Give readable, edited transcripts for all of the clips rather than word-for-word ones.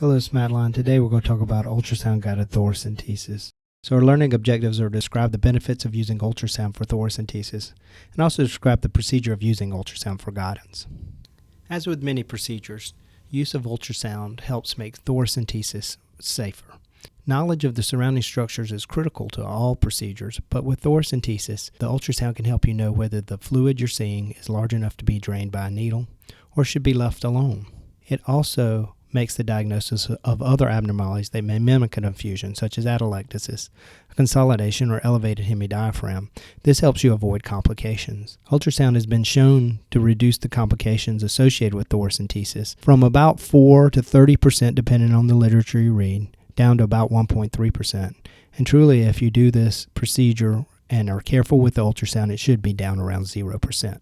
Hello, it's Madeline. Today we're going to talk about ultrasound guided thoracentesis. So our learning objectives are to describe the benefits of using ultrasound for thoracentesis and also describe the procedure of using ultrasound for guidance. As with many procedures, use of ultrasound helps make thoracentesis safer. Knowledge of the surrounding structures is critical to all procedures, but with thoracentesis, the ultrasound can help you know whether the fluid you're seeing is large enough to be drained by a needle or should be left alone. It also makes the diagnosis of other abnormalities that may mimic an effusion, such as atelectasis, a consolidation, or elevated hemidiaphragm. This helps you avoid complications. Ultrasound has been shown to reduce the complications associated with thoracentesis from about 4 to 30%, depending on the literature you read, down to about 1.3%. And truly, if you do this procedure and are careful with the ultrasound, it should be down around 0%.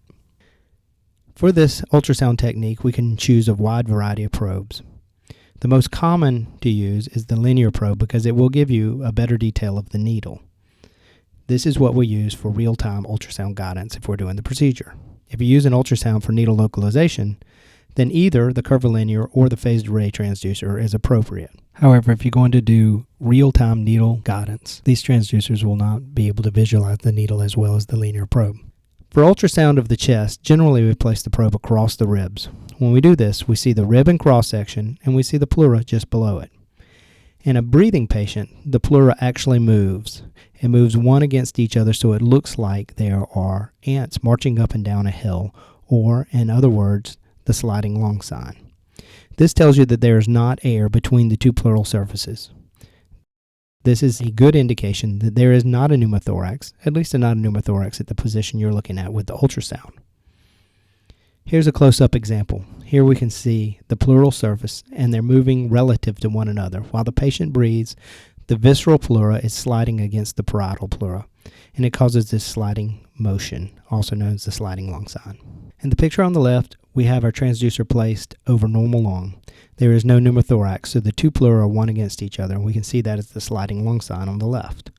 For this ultrasound technique, we can choose a wide variety of probes. The most common to use is the linear probe because it will give you a better detail of the needle. This is what we use for real-time ultrasound guidance if we're doing the procedure. If you use an ultrasound for needle localization, then either the curvilinear or the phased array transducer is appropriate. However, if you're going to do real-time needle guidance, these transducers will not be able to visualize the needle as well as the linear probe. For ultrasound of the chest, generally we place the probe across the ribs. When we do this, we see the rib and cross-section, and we see the pleura just below it. In a breathing patient, the pleura actually moves. It moves one against each other, so it looks like there are ants marching up and down a hill, or, in other words, the sliding lung sign. This tells you that there is not air between the two pleural surfaces. This is a good indication that there is not a pneumothorax, at least not a pneumothorax at the position you're looking at with the ultrasound. Here's a close-up example. Here we can see the pleural surface, and they're moving relative to one another. While the patient breathes, the visceral pleura is sliding against the parietal pleura, and it causes this sliding motion, also known as the sliding lung sign. In the picture on the left, we have our transducer placed over normal lung. There is no pneumothorax, so the two pleura are one against each other, and we can see that as the sliding lung sign on the left.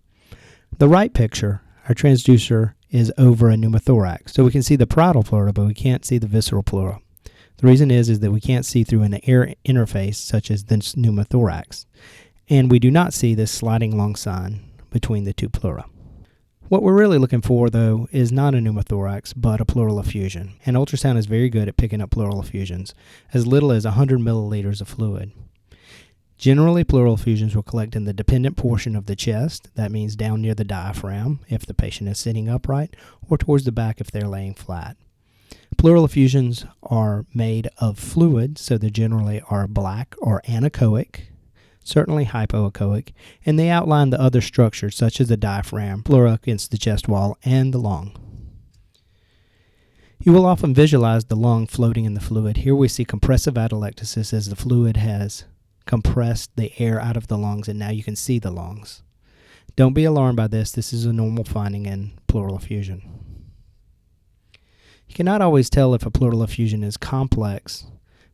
The right picture, our transducer is over a pneumothorax, so we can see the parietal pleura, but we can't see the visceral pleura. The reason is that we can't see through an air interface such as the pneumothorax, and we do not see this sliding lung sign between the two pleura. What we're really looking for, though, is not a pneumothorax, but a pleural effusion. And ultrasound is very good at picking up pleural effusions, as little as 100 milliliters of fluid. Generally, pleural effusions will collect in the dependent portion of the chest, that means down near the diaphragm if the patient is sitting upright, or towards the back if they're laying flat. Pleural effusions are made of fluid, so they generally are black or anechoic, certainly hypoechoic, and they outline the other structures such as the diaphragm, pleura against the chest wall, and the lung. You will often visualize the lung floating in the fluid. Here we see compressive atelectasis as the fluid has compressed the air out of the lungs, and now you can see the lungs. Don't be alarmed by this. This is a normal finding in pleural effusion. You cannot always tell if a pleural effusion is complex,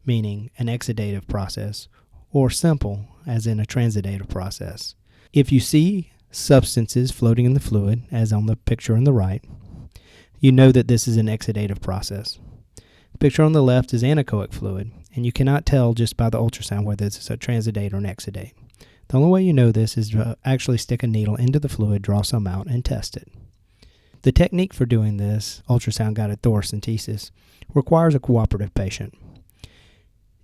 meaning an exudative process, or simple, as in a transudative process. If you see substances floating in the fluid, as on the picture on the right, you know that this is an exudative process. The picture on the left is anechoic fluid, and you cannot tell just by the ultrasound whether this is a transudate or an exudate. The only way you know this is to actually stick a needle into the fluid, draw some out, and test it. The technique for doing this, ultrasound-guided thoracentesis, requires a cooperative patient.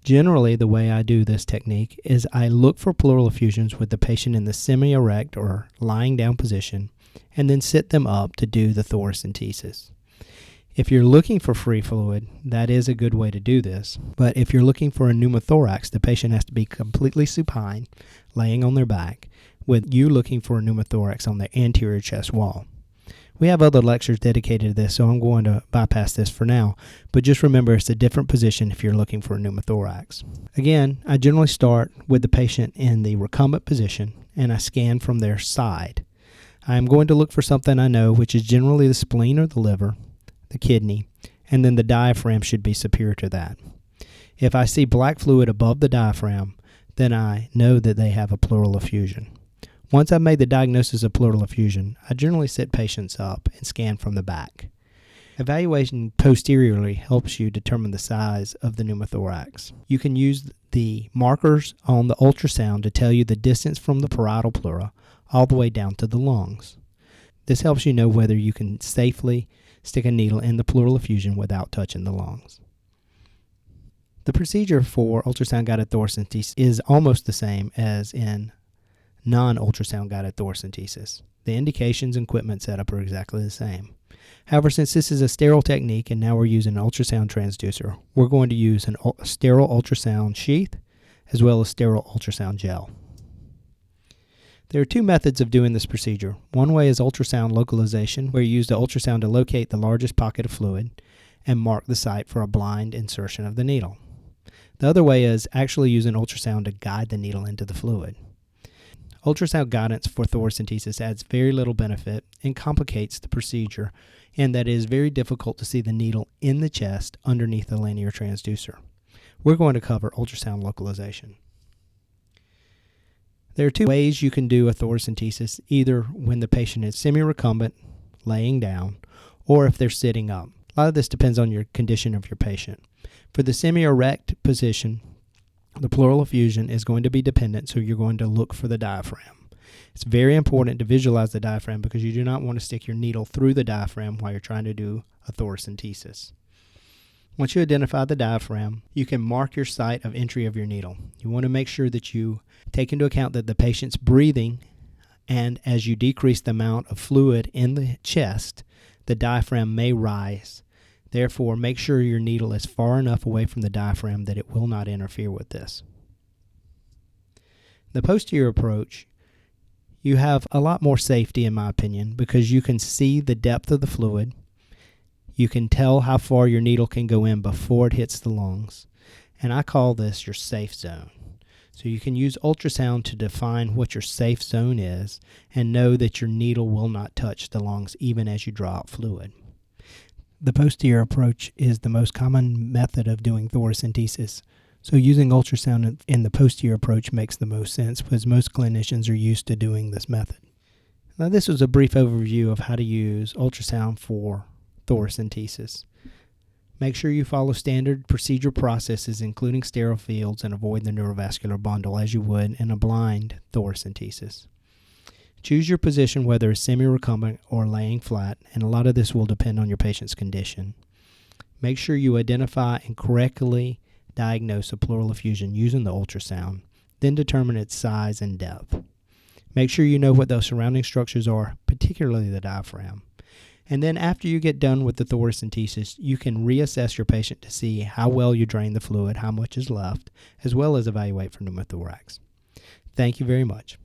Generally, the way I do this technique is I look for pleural effusions with the patient in the semi-erect or lying down position and then sit them up to do the thoracentesis. If you're looking for free fluid, that is a good way to do this. But if you're looking for a pneumothorax, the patient has to be completely supine, laying on their back, with you looking for a pneumothorax on the anterior chest wall. We have other lectures dedicated to this, so I'm going to bypass this for now, but just remember it's a different position if you're looking for a pneumothorax. Again, I generally start with the patient in the recumbent position, and I scan from their side. I am going to look for something I know, which is generally the spleen or the liver, the kidney, and then the diaphragm should be superior to that. If I see black fluid above the diaphragm, then I know that they have a pleural effusion. Once I've made the diagnosis of pleural effusion, I generally sit patients up and scan from the back. Evaluation posteriorly helps you determine the size of the pneumothorax. You can use the markers on the ultrasound to tell you the distance from the parietal pleura all the way down to the lungs. This helps you know whether you can safely stick a needle in the pleural effusion without touching the lungs. The procedure for ultrasound guided thoracentesis is almost the same as in non-ultrasound guided thoracentesis. The indications and equipment setup are exactly the same. However, since this is a sterile technique and now we're using an ultrasound transducer, we're going to use a sterile ultrasound sheath as well as sterile ultrasound gel. There are two methods of doing this procedure. One way is ultrasound localization, where you use the ultrasound to locate the largest pocket of fluid and mark the site for a blind insertion of the needle. The other way is actually using ultrasound to guide the needle into the fluid. Ultrasound guidance for thoracentesis adds very little benefit and complicates the procedure in that it is very difficult to see the needle in the chest underneath the linear transducer. We're going to cover ultrasound localization. There are two ways you can do a thoracentesis, either when the patient is semi-recumbent, laying down, or if they're sitting up. A lot of this depends on your condition of your patient. For the semi-erect position, the pleural effusion is going to be dependent, so you're going to look for the diaphragm. It's very important to visualize the diaphragm because you do not want to stick your needle through the diaphragm while you're trying to do a thoracentesis. Once you identify the diaphragm, you can mark your site of entry of your needle. You want to make sure that you take into account that the patient's breathing, and as you decrease the amount of fluid in the chest, the diaphragm may rise. Therefore, make sure your needle is far enough away from the diaphragm that it will not interfere with this. The posterior approach, you have a lot more safety in my opinion because you can see the depth of the fluid. You can tell how far your needle can go in before it hits the lungs. And I call this your safe zone. So you can use ultrasound to define what your safe zone is and know that your needle will not touch the lungs even as you draw out fluid. The posterior approach is the most common method of doing thoracentesis. So using ultrasound in the posterior approach makes the most sense because most clinicians are used to doing this method. Now this was a brief overview of how to use ultrasound for thoracentesis. Make sure you follow standard procedure processes including sterile fields and avoid the neurovascular bundle as you would in a blind thoracentesis. Choose your position whether it's semi-recumbent or laying flat, and a lot of this will depend on your patient's condition. Make sure you identify and correctly diagnose a pleural effusion using the ultrasound, then determine its size and depth. Make sure you know what those surrounding structures are, particularly the diaphragm. And then after you get done with the thoracentesis, you can reassess your patient to see how well you drain the fluid, how much is left, as well as evaluate for pneumothorax. Thank you very much.